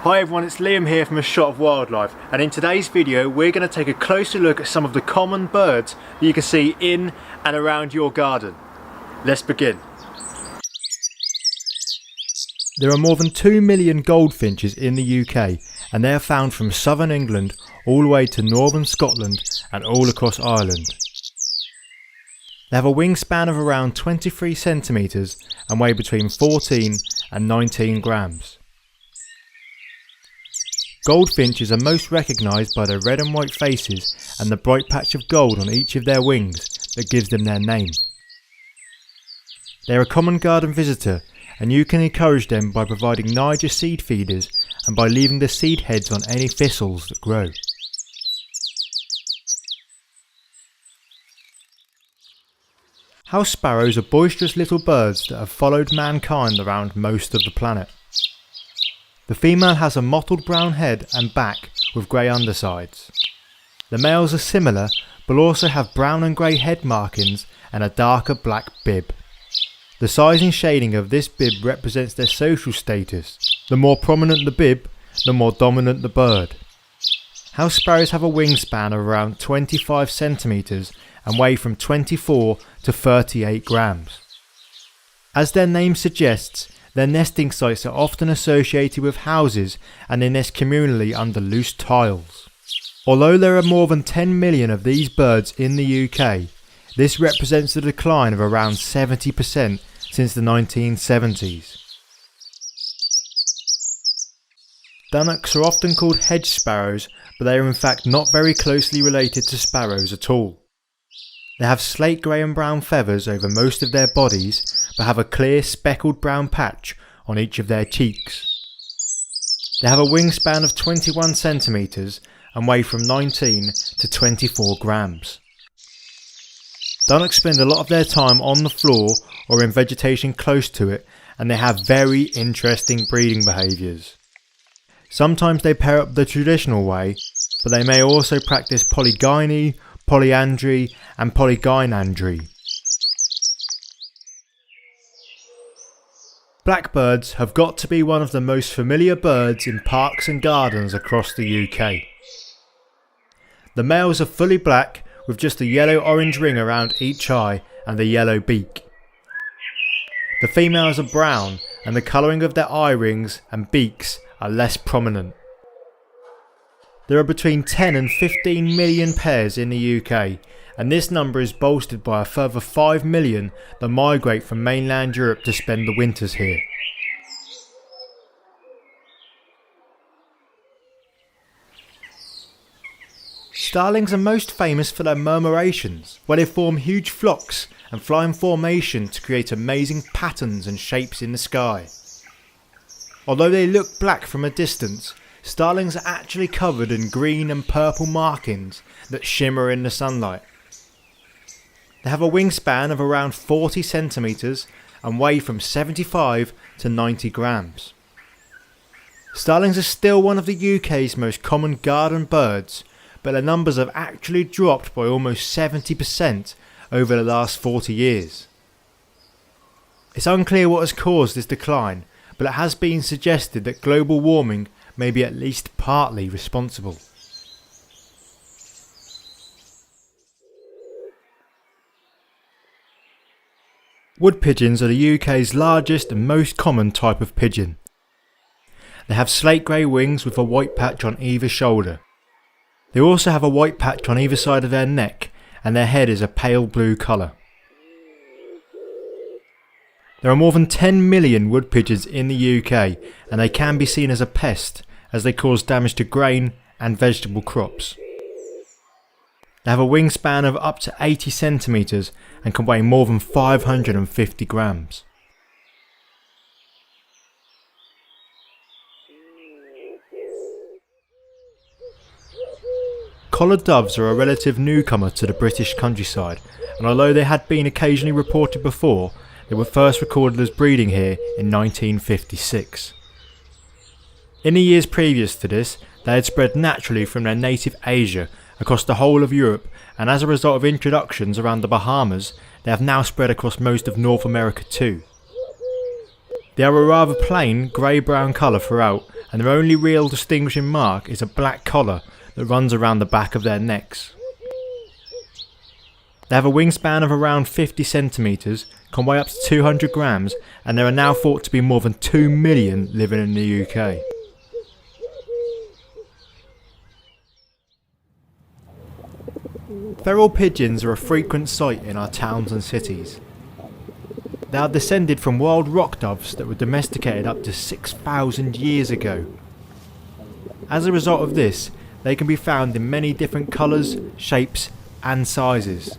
Hi everyone, it's Liam here from A Shot of Wildlife, and in today's video we're going to take a closer look at some of the common birds that you can see in and around your garden. Let's begin. There are more than 2 million goldfinches in the UK, and they are found from southern England all the way to northern Scotland and all across Ireland. They have a wingspan of around 23 centimetres and weigh between 14 and 19 grams. Goldfinches are most recognised by their red and white faces and the bright patch of gold on each of their wings that gives them their name. They are a common garden visitor, and you can encourage them by providing Niger seed feeders and by leaving the seed heads on any thistles that grow. House sparrows are boisterous little birds that have followed mankind around most of the planet. The female has a mottled brown head and back with grey undersides. The males are similar but also have brown and grey head markings and a darker black bib. The size and shading of this bib represents their social status. The more prominent the bib, the more dominant the bird. House sparrows have a wingspan of around 25 centimetres and weigh from 24 to 38 grams. As their name suggests, their nesting sites are often associated with houses and they nest communally under loose tiles. Although there are more than 10 million of these birds in the UK, this represents a decline of around 70% since the 1970s. Dunnocks are often called hedge sparrows, but they are in fact not very closely related to sparrows at all. They have slate grey and brown feathers over most of their bodies, but have a clear speckled brown patch on each of their cheeks. They have a wingspan of 21 centimetres and weigh from 19 to 24 grams. Dunnocks spend a lot of their time on the floor or in vegetation close to it, and they have very interesting breeding behaviours. Sometimes they pair up the traditional way, but they may also practice polygyny, polyandry and polygynandry. Blackbirds have got to be one of the most familiar birds in parks and gardens across the UK. The males are fully black with just a yellow-orange ring around each eye and a yellow beak. The females are brown and the colouring of their eye rings and beaks are less prominent. There are between 10 and 15 million pairs in the UK, and this number is bolstered by a further 5 million that migrate from mainland Europe to spend the winters here. Starlings are most famous for their murmurations, where they form huge flocks and fly in formation to create amazing patterns and shapes in the sky. Although they look black from a distance, starlings are actually covered in green and purple markings that shimmer in the sunlight. They have a wingspan of around 40 centimetres and weigh from 75 to 90 grams. Starlings are still one of the UK's most common garden birds, but their numbers have actually dropped by almost 70% over the last 40 years. It's unclear what has caused this decline, but it has been suggested that global warming may be at least partly responsible. Wood pigeons are the UK's largest and most common type of pigeon. They have slate grey wings with a white patch on either shoulder. They also have a white patch on either side of their neck, and their head is a pale blue colour. There are more than 10 million wood pigeons in the UK, and they can be seen as a pest as they cause damage to grain and vegetable crops. They have a wingspan of up to 80 centimetres and can weigh more than 550 grams. Collared doves are a relative newcomer to the British countryside, and although they had been occasionally reported before, they were first recorded as breeding here in 1956. In the years previous to this, they had spread naturally from their native Asia across the whole of Europe, and as a result of introductions around the Bahamas, they have now spread across most of North America too. They are a rather plain grey-brown colour throughout, and their only real distinguishing mark is a black collar that runs around the back of their necks. They have a wingspan of around 50 centimetres, can weigh up to 200 grams, and there are now thought to be more than 2 million living in the UK. Feral pigeons are a frequent sight in our towns and cities. They are descended from wild rock doves that were domesticated up to 6,000 years ago. As a result of this, they can be found in many different colours, shapes and sizes.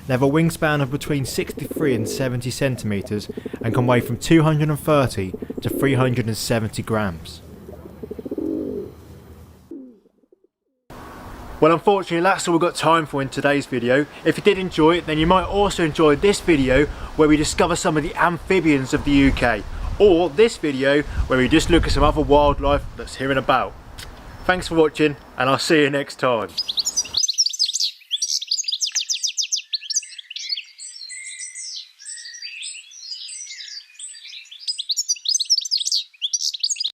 They have a wingspan of between 63 and 70 centimetres and can weigh from 230 to 370 grams. Well, unfortunately that's all we've got time for in today's video. If you did enjoy it, then you might also enjoy this video where we discover some of the amphibians of the UK, or this video where we just look at some other wildlife that's here and about. Thanks for watching, and I'll see you next time.